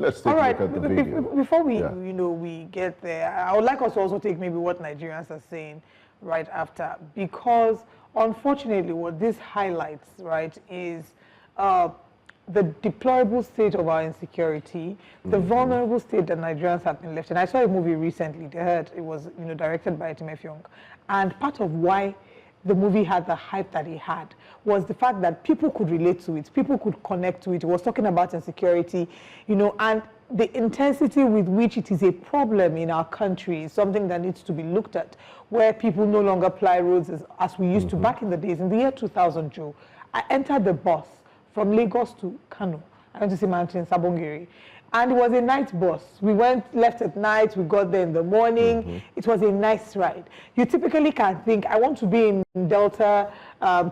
let's take a look at the video. Before we, we get there, I would like us to also take maybe what Nigerians are saying right after, because unfortunately what this highlights, right, is the deplorable state of our insecurity, the vulnerable state that Nigerians have been left in. I saw a movie recently, it was directed by Tim Young, and part of why the movie had the hype that it had was the fact that people could relate to it, people could connect to it. It was talking about insecurity, and the intensity with which it is a problem in our country is something that needs to be looked at, where people no longer ply roads as we used to back in the days. In the year 2000, Joe, I entered the bus from Lagos to Kano. I went to see my auntie in Sabongiri. And it was a night bus. We left at night, we got there in the morning. It was a nice ride. You typically can think, I want to be in Delta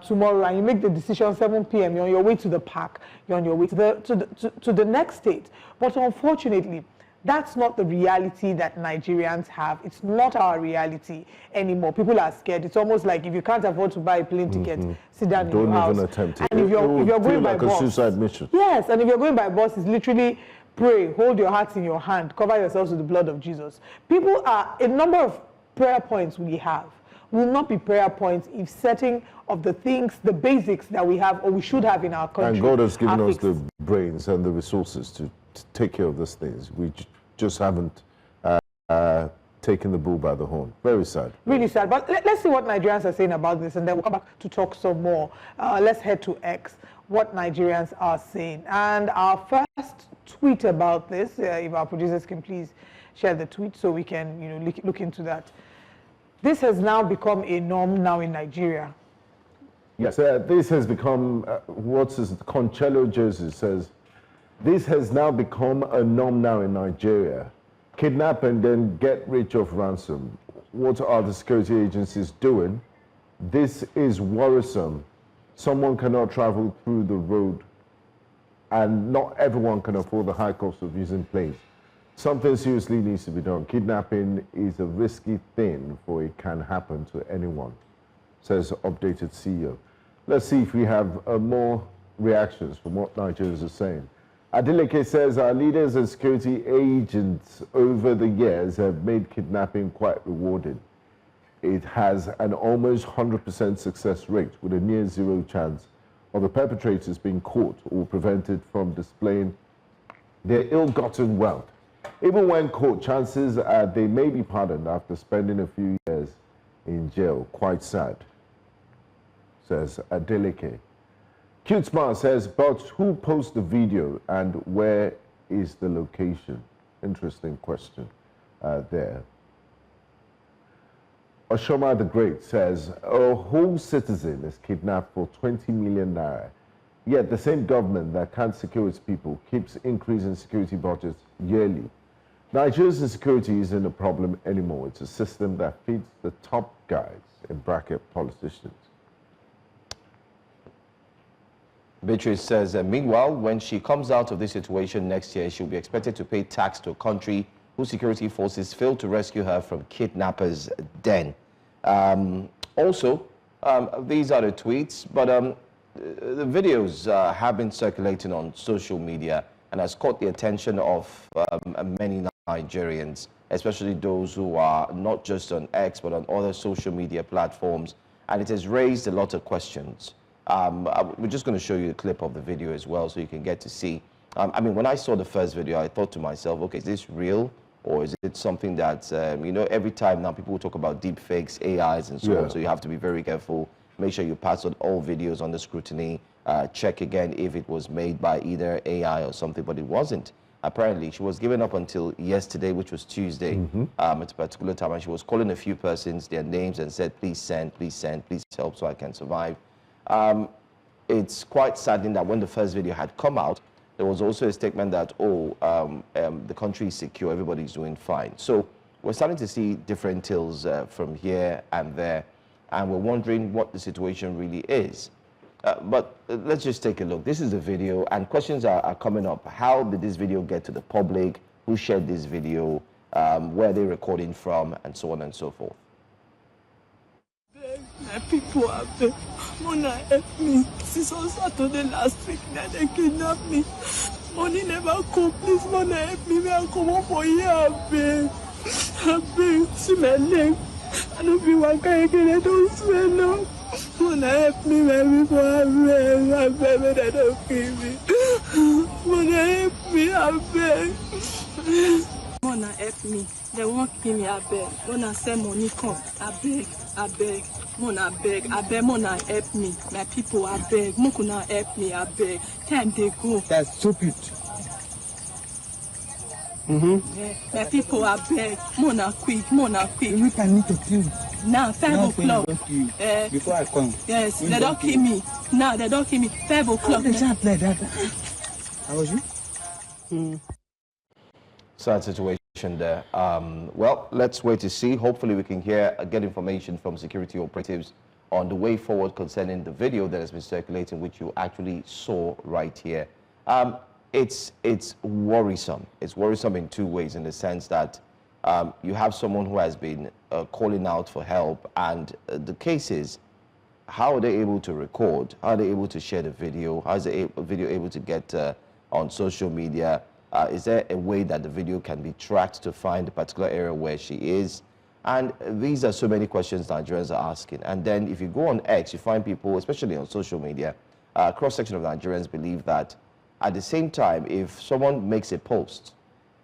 tomorrow, and you make the decision 7 p.m., you're on your way to the park, you're on your way to the next state. But unfortunately, that's not the reality that Nigerians have. It's not our reality anymore. People are scared. It's almost like if you can't afford to buy a plane ticket, sit down in your house. Don't even attempt it. And if you're going by bus, a suicide mission. Yes, and if you're going by bus, it's literally pray, hold your hearts in your hand, cover yourselves with the blood of Jesus. People are, a number of prayer points we have will not be prayer points if setting of the things, the basics that we have or we should have in our country. And God has given us the brains and the resources to take care of these things. We just haven't taken the bull by the horn. Very sad. Really sad. But let's see what Nigerians are saying about this, and then we'll come back to talk some more. Let's head to X, what Nigerians are saying. And our first tweet about this, if our producers can please share the tweet so we can look into that. This has now become a norm now in Nigeria. Yes, this has become, Concello Joseph says, this has now become a norm now in Nigeria. Kidnap and then get rich off ransom. What are the security agencies doing? This is worrisome. Someone cannot travel through the road, and not everyone can afford the high cost of using planes. Something seriously needs to be done. Kidnapping is a risky thing, for it can happen to anyone, says updated CEO. Let's see if we have more reactions from what Nigerians are saying. Adeleke says our leaders and security agents over the years have made kidnapping quite rewarding. It has an almost 100% success rate with a near zero chance of the perpetrators being caught or prevented from displaying their ill-gotten wealth. Even when caught, chances are they may be pardoned after spending a few years in jail. Quite sad, says Adeleke. Cute Smart says, but who posted the video and where is the location? Interesting question there. Oshoma the Great says, a whole citizen is kidnapped for 20 million naira. Yet the same government that can't secure its people keeps increasing security budgets yearly. Nigeria's insecurity isn't a problem anymore. It's a system that feeds the top guys, in bracket politicians. Beatrice says, meanwhile, when she comes out of this situation next year, she'll be expected to pay tax to a country whose security forces failed to rescue her from kidnappers' den. Also, these are the tweets, but the videos have been circulating on social media and has caught the attention of many Nigerians, especially those who are not just on X, but on other social media platforms, and it has raised a lot of questions. We're just going to show you a clip of the video as well so you can get to see. I mean, when I saw the first video, I thought to myself, okay, is this real? Or is it something that, every time now people talk about deep fakes, AIs and so on, so you have to be very careful. Make sure you pass on all videos under scrutiny. Check again if it was made by either AI or something, but it wasn't. Apparently, she was given up until yesterday, which was Tuesday, at a particular time, and she was calling a few persons, their names, and said, please send, please help so I can survive. It's quite saddening that when the first video had come out, there was also a statement that, the country is secure, everybody's doing fine. So we're starting to see different tales from here and there, and we're wondering what the situation really is. But let's just take a look. This is the video, and questions are coming up. How did this video get to the public? Who shared this video? Where are they recording from? And so on and so forth. My people are there. Mona help me. Since on Saturday last week, now they kidnapped me. Money never come. Please, Mona help me. I come up for here. I beg. See my leg. I don't be one guy again. I don't smell no. Mona help me, my people. I beg. I don't kill me. Mona help me. I beg. Mona help me. They won't kill me. I beg. Mona send money come. I beg. Mona beg. Mona help me. My people, I beg. Mona help me. I beg. Time they go. That's stupid. Yeah. My people, I beg. Mona quick. We can need to kill. Now 5 o'clock. Before I come. Yes, they don't kill me. Now they don't kill me. 5 o'clock. They can't play that. How was you? Sad situation there. Well, let's wait to see. Hopefully we can get information from security operatives on the way forward concerning the video that has been circulating, which you actually saw right here. It's worrisome. It's worrisome in two ways, in the sense that you have someone who has been calling out for help, and the case is, how are they able to record? How are they able to share the video? How is the video able to get on social media? Is there a way that the video can be tracked to find the particular area where she is? And these are so many questions Nigerians are asking. And then if you go on X, you find people, especially on social media, a cross-section of Nigerians believe that at the same time, if someone makes a post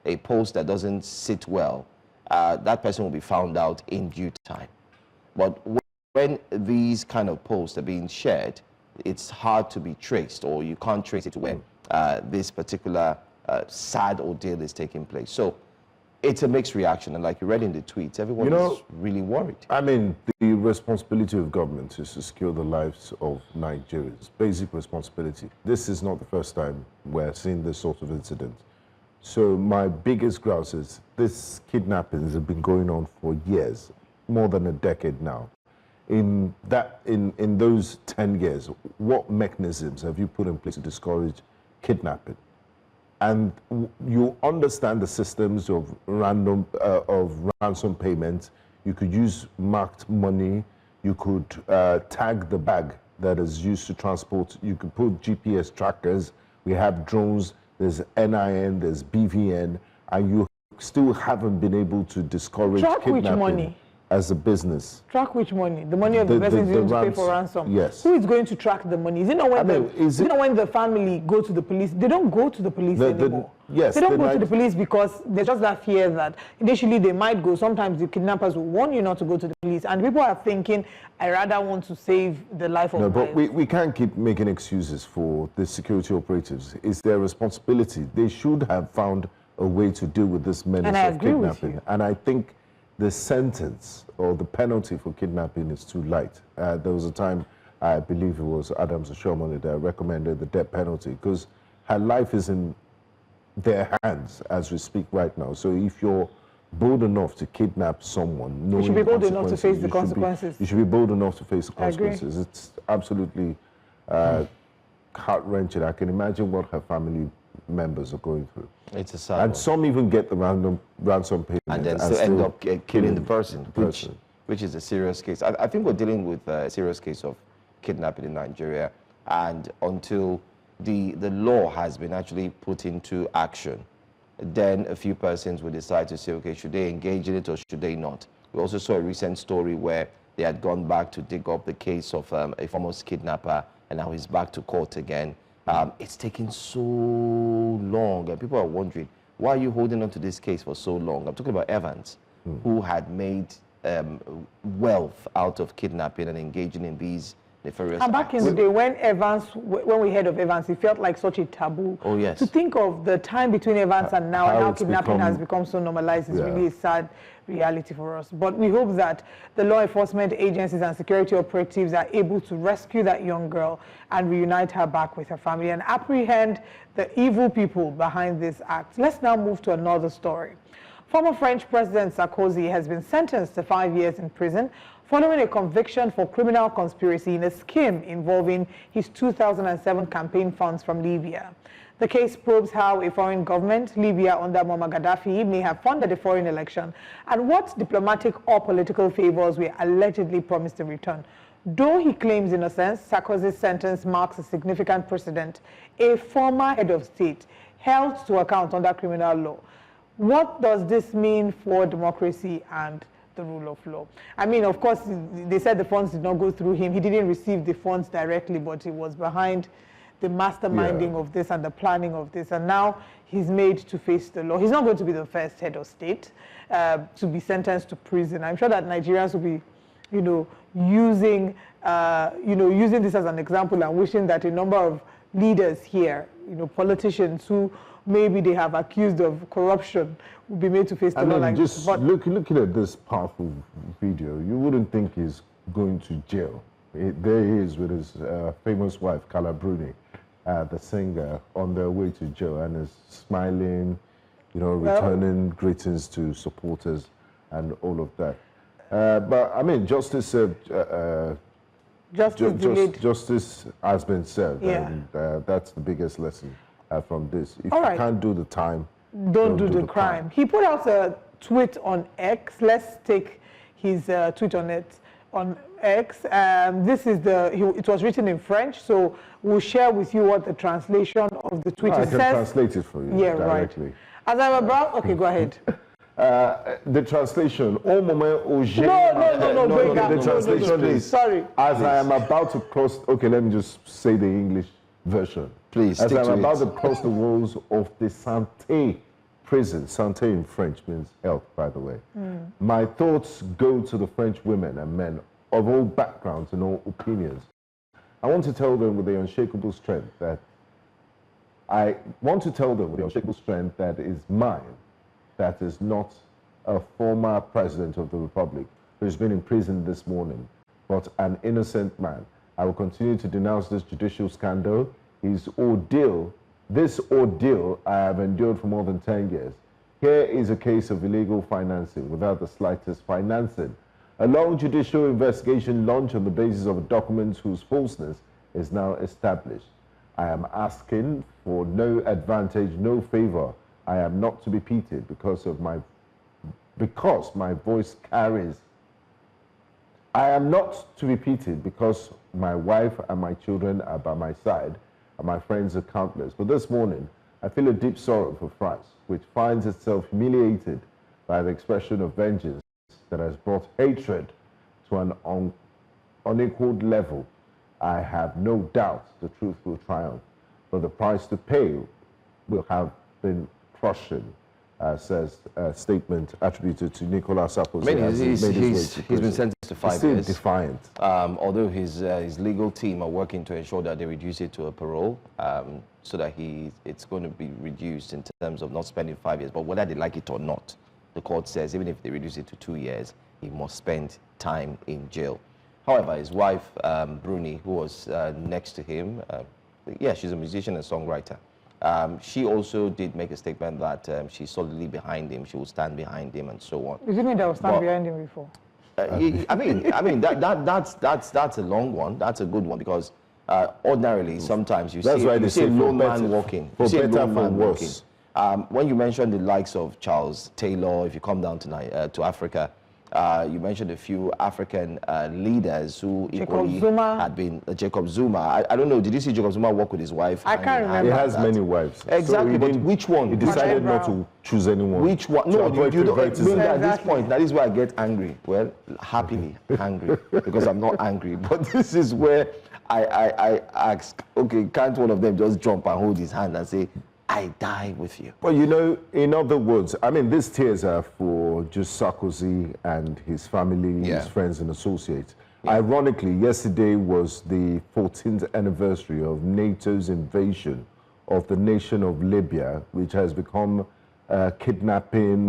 that doesn't sit well, that person will be found out in due time. But when these kind of posts are being shared, it's hard to be traced, or you can't trace it to where this particular sad ordeal is taking place. So it's a mixed reaction, and like you read in the tweets, everyone is really worried. I mean, the responsibility of government is to secure the lives of Nigerians. Basic responsibility. This is not the first time we're seeing this sort of incident. So my biggest grouse is this kidnappings have been going on for years, more than a decade now. In those 10 years, what mechanisms have you put in place to discourage kidnapping? And you understand the systems of ransom payment. You could use marked money. You could tag the bag that is used to transport. You could put GPS trackers. We have drones. There's NIN. There's BVN, and you still haven't been able to discourage kidnapping as a business. Track which money? The money of the person using to pay for ransom. Yes. Who is going to track the money? Is it not when when the family go to the police? They don't go to the police anymore. Yes. They don't go to the police because there's just that fear that initially they might go. Sometimes the kidnappers will warn you not to go to the police, and people are thinking, I rather want to save the life of my... No, but we can't keep making excuses for the security operatives. It's their responsibility. They should have found a way to deal with this menace of kidnapping. And I think the sentence or the penalty for kidnapping is too light. There was a time, I believe it was Adams Oshiomhole, that recommended the death penalty because her life is in their hands as we speak right now. So if you're bold enough to kidnap someone, knowing you should be bold enough to face the consequences. You should be bold enough to face the consequences. It's absolutely heart-wrenching. I can imagine what her family members are going through. It's a sad And one. some even get the ransom payment and then still end up killing the person, which is a serious case. I think we're dealing with a serious case of kidnapping in Nigeria, and until the law has been actually put into action, then a few persons will decide to say, okay, should they engage in it or should they not? We also saw a recent story where they had gone back to dig up the case of a former kidnapper, and now he's back to court again. It's taking so long, and people are wondering, why are you holding on to this case for so long? I'm talking about Evans, who had made wealth out of kidnapping and engaging in these nefarious And back acts. in the day, when we heard of Evans, it felt like such a taboo. Oh, yes. To think of the time between Evans and now, and how it's kidnapping has become so normalized is really a sad reality for us. But we hope that the law enforcement agencies and security operatives are able to rescue that young girl and reunite her back with her family and apprehend the evil people behind this act. Let's now move to another story. Former French President Sarkozy has been sentenced to 5 years in prison following a conviction for criminal conspiracy in a scheme involving his 2007 campaign funds from Libya. The case probes how a foreign government, Libya under Muammar Gaddafi, may have funded a foreign election and what diplomatic or political favors were allegedly promised in return. Though he claims innocence, Sarkozy's sentence marks a significant precedent. A former head of state held to account under criminal law. What does this mean for democracy and the rule of law? I mean, of course, they said the funds did not go through him. He didn't receive the funds directly, but he was behind the masterminding of this and the planning of this. And now he's made to face the law. He's not going to be the first head of state to be sentenced to prison. I'm sure that Nigerians will be, using this as an example and wishing that a number of leaders here, politicians who maybe they have accused of corruption will be made to face the law like just this. But looking at this powerful video, you wouldn't think he's going to jail. There he is with his famous wife, Carla Bruni, the singer, on their way to jail, and is smiling, returning greetings to supporters and all of that. But I mean, justice has been served, and that's the biggest lesson from this. If you can't do the time, don't do the crime. He put out a tweet on X. Let's take his tweet on X. This is it was written in French, so we'll share with you what the translation of the tweet says. I can translate it for you directly. Right. As I'm about, okay, go ahead. The translation, no, the translation is, sorry. As I am about to cross, okay, let me just say the English version. Please, as I'm about to cross the walls of the Santé prison, Santé in French means health, by the way. My thoughts go to the French women and men of all backgrounds and all opinions. I want to tell them with the unshakable strength that is mine, that is not a former president of the Republic who's been imprisoned this morning, but an innocent man. I will continue to denounce this judicial scandal. This ordeal I have endured for more than 10 years. Here is a case of illegal financing without the slightest financing. A long judicial investigation launched on the basis of documents whose falseness is now established. I am asking for no advantage, no favor. I am not to be pitied because my voice carries. I am not to be pitied because my wife and my children are by my side and my friends are countless. But this morning, I feel a deep sorrow for France, which finds itself humiliated by the expression of vengeance that has brought hatred to an unequaled level. I have no doubt the truth will triumph, but the price to pay will have been crushing, says a statement attributed to Nicolas Sarkozy. I mean, he's been sentenced to 5 years. Still defiant. Although his legal team are working to ensure that they reduce it to a parole, so that it's going to be reduced in terms of not spending 5 years. But whether they like it or not, the court says even if they reduce it to 2 years, he must spend time in jail. However, his wife, Bruni, who was next to him, she's a musician and songwriter. She also did make a statement that she's solidly behind him. She will stand behind him and so on. Did you mean that will stand behind him before? I mean that's a long one. That's a good one because ordinarily sometimes you see a lone man walking. For better, for worse. When you mention the likes of Charles Taylor, if you come down to Africa, you mentioned a few African leaders who equally had been Jacob Zuma. I don't know. Did you see Jacob Zuma work with his wife? I can't remember. He has many wives. Exactly, so but which one? He decided not to choose anyone. Which one? No, you don't. At this point, that is where I get angry. Well, happily angry because I'm not angry. But this is where I ask, okay, can't one of them just jump and hold his hand and say, I die with you? Well, in other words, I mean, these tears are for just Sarkozy and his family, his friends and associates. Ironically, yesterday was the 14th anniversary of NATO's invasion of the nation of Libya, which has become kidnapping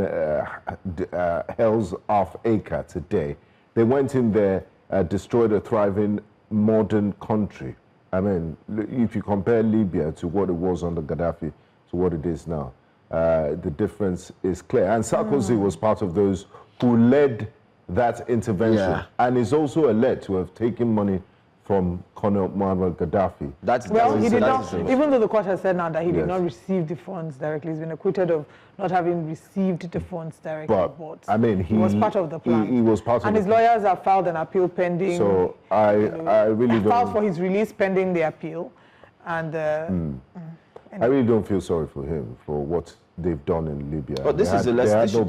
hell's half-acre today. They went in there, destroyed a thriving modern country. I mean, if you compare Libya to what it was under Gaddafi, to what it is now, the difference is clear. And Sarkozy was part of those who led that intervention, and is also alleged to have taken money from Colonel Muammar Gaddafi. Well, he did not, even though the court has said now that he did Yes. not receive the funds directly, he's been acquitted of not having received the funds directly. But I mean, he was part of the plan. He was part of and the his plan. lawyers have filed an appeal pending. So I really filed don't. for his release pending the appeal. And I really don't feel sorry for him for what they've done in Libya. But this is a lesson.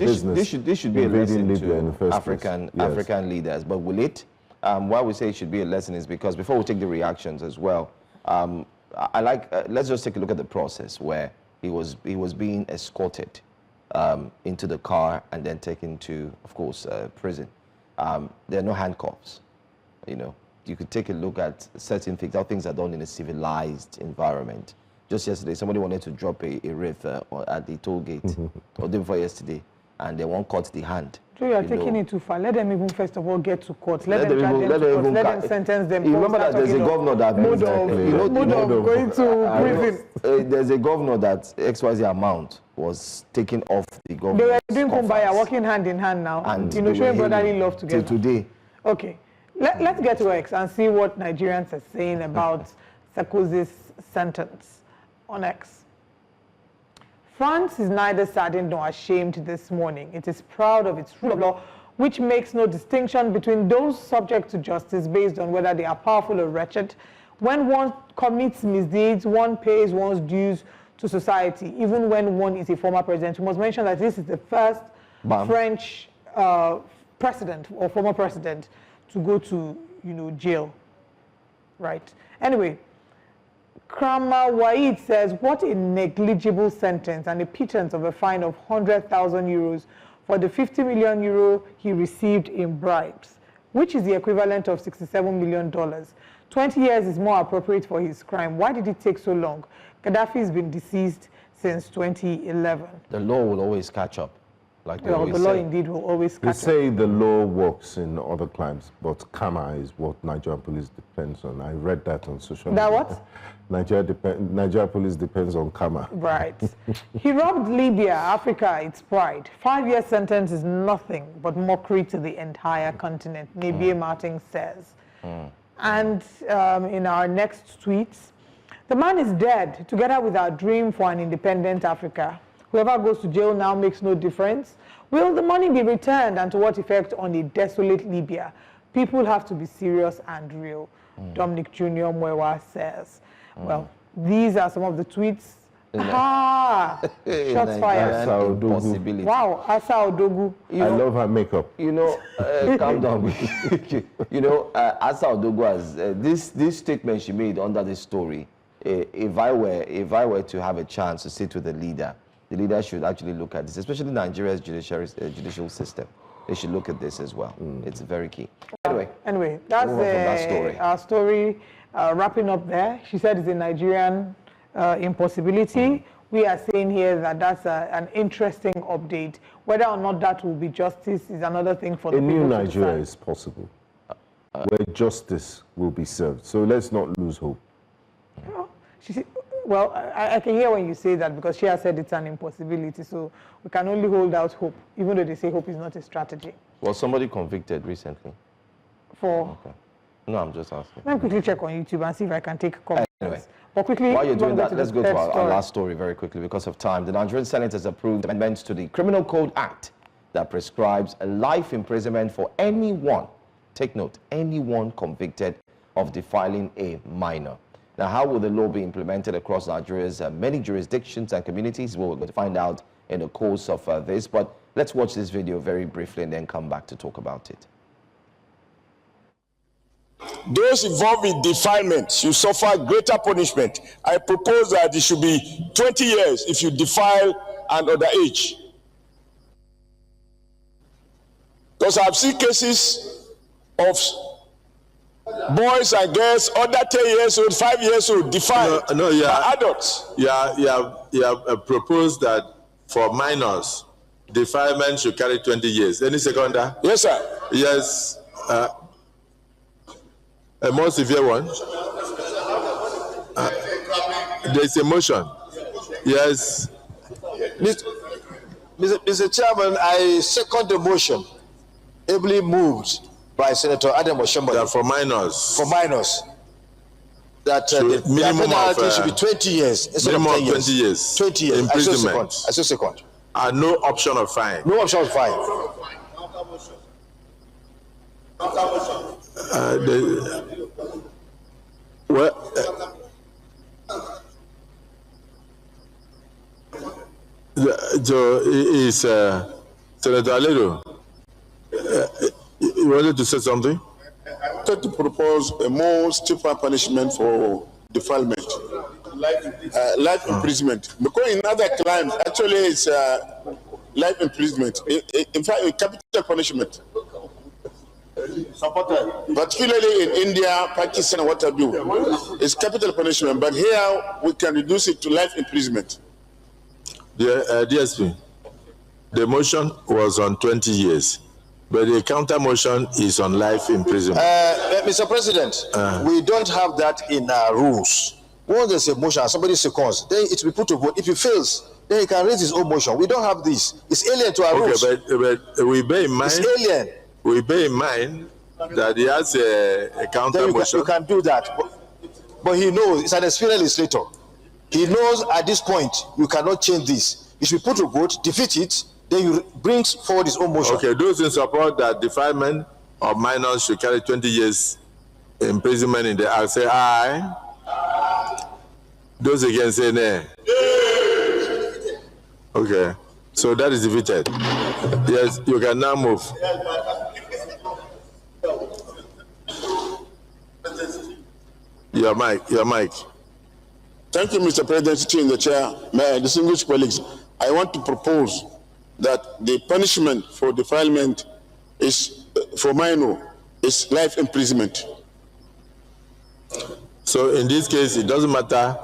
This should be a lesson Libya in the to first African place. Yes. African leaders. But will it? Why we say it should be a lesson is because before we take the reactions as well, I like let's just take a look at the process where he was being escorted into the car and then taken to, of course, prison. There are no handcuffs. You know, you could take a look at certain things, how things are done in a civilized environment. Just yesterday, somebody wanted to drop a wreath at the toll gate, or day before yesterday, and they won't cut the hand. So you are taking it too far. Let them even first of all get to court. Let them charge them to court. Let them sentence them. You remember that there's a governor that mode of going to prison. There's a governor that XYZ amount was taken off the government. They were doing kumbaya, working hand in hand now, and you know, showing brotherly love together. Till today. Okay, let's get to X and see what Nigerians are saying about Sarkozy's sentence on X. France is neither saddened nor ashamed this morning. It is proud of its rule of law, which makes no distinction between those subject to justice based on whether they are powerful or wretched. When one commits misdeeds, one pays one's dues to society, even when one is a former president. We must mention that this is the first French president or former president to go to, you know, jail. Right. Anyway, Krama Waid says, what a negligible sentence and a pittance of a fine of 100,000 euros for the 50 million euro he received in bribes, which is the equivalent of $67 million. 20 years is more appropriate for his crime. Why did it take so long? Gaddafi has been deceased since 2011. The law will always catch up. Like well, the law indeed will always catch up. They say the law works in other crimes, but karma is what Nigerian police depends on. I read that on social media. That what? Nigeria police depends on karma. Right. He robbed Libya, Africa, its pride. 5-year sentence is nothing but mockery to the entire continent, Nebie Martin says. And in our next tweets, the man is dead, together with our dream for an independent Africa. Whoever goes to jail now makes no difference. Will the money be returned, and to what effect on a desolate Libya? People have to be serious and real. Dominic Jr. Mwewa says. Well, these are some of the tweets. Shots fired. Possibility. Wow, Asa Odogu. I love her makeup. You know, calm down. You know, Asa Odogu has this statement she made under this story. If I were to have a chance to sit with the leader should actually look at this, especially Nigeria's judicial system. They should look at this as well. It's very key. Anyway, that's our story. Wrapping up there, she said it's a Nigerian impossibility. We are saying here that that's an interesting update. Whether or not that will be justice is another thing for the people to decide. A new Nigeria is possible, where justice will be served. So let's not lose hope. Well, I can hear when you say that, because she has said it's an impossibility. So we can only hold out hope, even though they say hope is not a strategy. Was somebody convicted recently? For? Okay. No, I'm just asking. Let me quickly check on YouTube and see if I can take comments. Anyway, but quickly, while you're doing that, let's go to our last story very quickly because of time. The Nigerian Senate has approved amendments to the Criminal Code Act that prescribes a life imprisonment for anyone, take note, anyone convicted of defiling a minor. Now, how will the law be implemented across Nigeria's many jurisdictions and communities? We're going to find out in the course of this, but let's watch this video very briefly and then come back to talk about it. Those involved in defilement should suffer greater punishment. I propose that it should be 20 years if you defile an underage. Because I've seen cases of boys and girls under 10 years old, 5 years old, defiled by adults. You have proposed that for minors, defilement should carry 20 years. Any seconder? Yes, sir. Yes. A more severe one. There's a motion. Yes. Mr. Chairman, I second the motion, ably moved by Senator Adam Oshomba. For minors. For minors. that the penalty should be 20 years instead of 10 years. 20 years. 20 years. Imprisonment. I say second. And no option of fine. No option of fine. Senator Aledo, you wanted to say something? I wanted to propose a more stiffer punishment for defilement, life imprisonment. Because in other crimes, actually, it's life imprisonment. In fact, a capital punishment. Particularly in India, Pakistan, what have you, it's capital punishment. But here, we can reduce it to life imprisonment. DSP, the motion was on 20 years. But the counter motion is on life imprisonment. Mr. President, we don't have that in our rules. Once there's a motion and somebody seconds, then it will be put to vote. If he fails, then he can raise his own motion. We don't have this. It's alien to our rules. But we bear in mind. It's alien. We bear in mind that he has a counter motion. You can do that. But he knows, it's an experienced legislator. He knows at this point, you cannot change this. It should be put to vote, defeat it, then you bring forward his own motion. Okay, those in support that defilement of minors should carry 20 years imprisonment in the act, say aye. Those against say nay. Okay, so that is defeated. Yes, you can now move. Your mic. Thank you, Mr. President, sitting in the chair. My distinguished colleagues, I want to propose that the punishment for defilement is, for minor, is life imprisonment. So in this case, it doesn't matter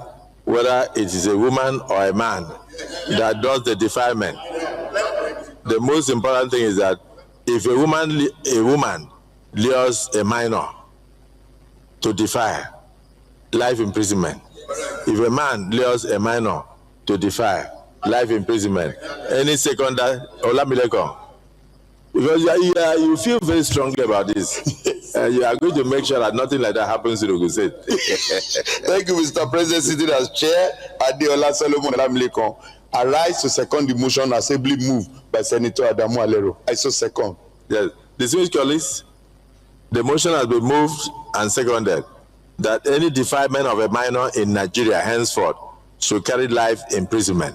whether it is a woman or a man that does the defilement. The most important thing is that if a woman lures a minor to defy, life imprisonment. If a man lures a minor to defy, life imprisonment. Any seconder, Olamileko, because you feel very strongly about this. You are going to make sure that nothing like that happens in Ogun State. Thank you, Mr. President, sitting as chair. Adeola Solomon Olamileko. I rise to second the motion assembly moved by Senator Adamu Alero. I so second. Yes. Distinguished colleagues, the motion has been moved and seconded that any defilement of a minor in Nigeria henceforth should carry life imprisonment.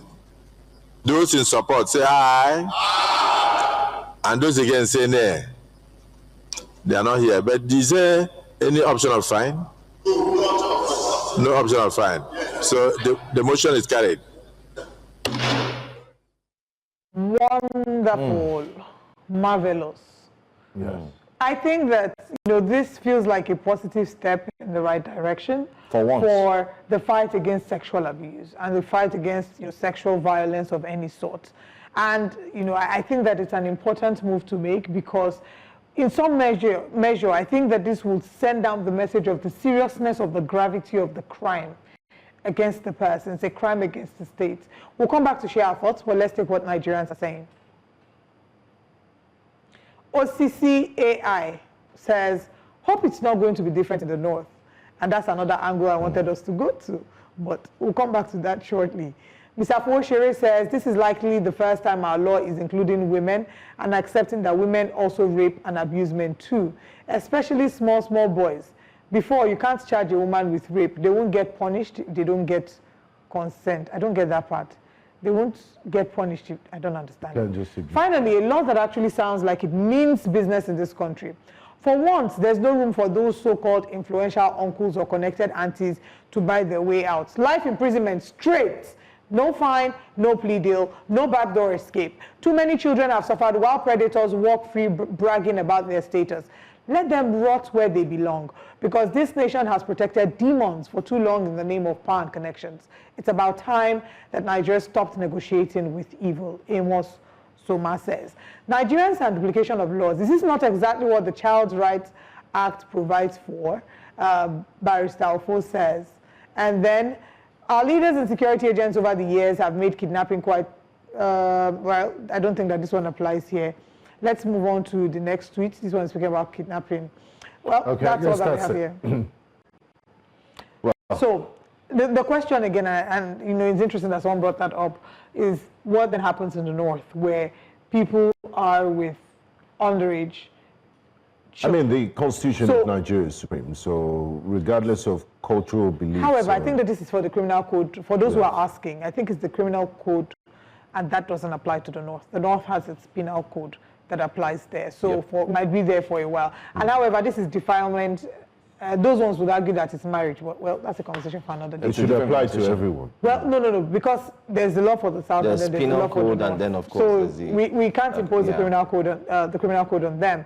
Those in support say aye. Aye. And those against say nay. They are not here. But is there any option of fine? No option of fine. So the motion is carried. Wonderful. Marvelous. Yes. I think that this feels like a positive step in the right direction for once, for the fight against sexual abuse and the fight against sexual violence of any sort. And I think that it's an important move to make because, in some measure, I think that this will send down the message of the seriousness of the gravity of the crime against the person. It's a crime against the state. We'll come back to share our thoughts, but let's take what Nigerians are saying. OCCAI says, hope it's not going to be different in the north. And that's another angle I wanted us to go to, but we'll come back to that shortly. Mr. Foshere says, this is likely the first time our law is including women and accepting that women also rape and abuse men too, especially small boys. Before, you can't charge a woman with rape. They won't get punished if they don't get consent. I don't get that part. They won't get punished if I don't understand. Finally, a law that actually sounds like it means business in this country. For once, there's no room for those so-called influential uncles or connected aunties to buy their way out. Life imprisonment straight. No fine, no plea deal, no backdoor escape. Too many children have suffered while predators walk free bragging about their status. Let them rot where they belong, because this nation has protected demons for too long in the name of power and connections. It's about time that Nigeria stopped negotiating with evil, Amos Soma says. Nigerians and duplication of laws. This is not exactly what the Child Rights Act provides for, Barrister Ofo says. And then, our leaders and security agents over the years have made kidnapping quite, well, I don't think that this one applies here. Let's move on to the next tweet. This one is speaking about kidnapping. Well, okay, that's all that we have here. So the question again, and you know, it's interesting that someone brought that up, is what then happens in the north, where people are with underage children. I mean, the constitution of Nigeria is supreme, so regardless of cultural beliefs. However, I think that this is for the criminal code. For those who are asking, I think it's the criminal code, and that doesn't apply to the north. The north has its penal code that applies there, so might be there for a while. And however, this is defilement. Those ones would argue that it's marriage, but well, that's a conversation for another day. It should apply to everyone. Well, no, because there's the law for the south, there's and then there's the penal law for the code, north. and then of course so we can't impose the criminal code on them.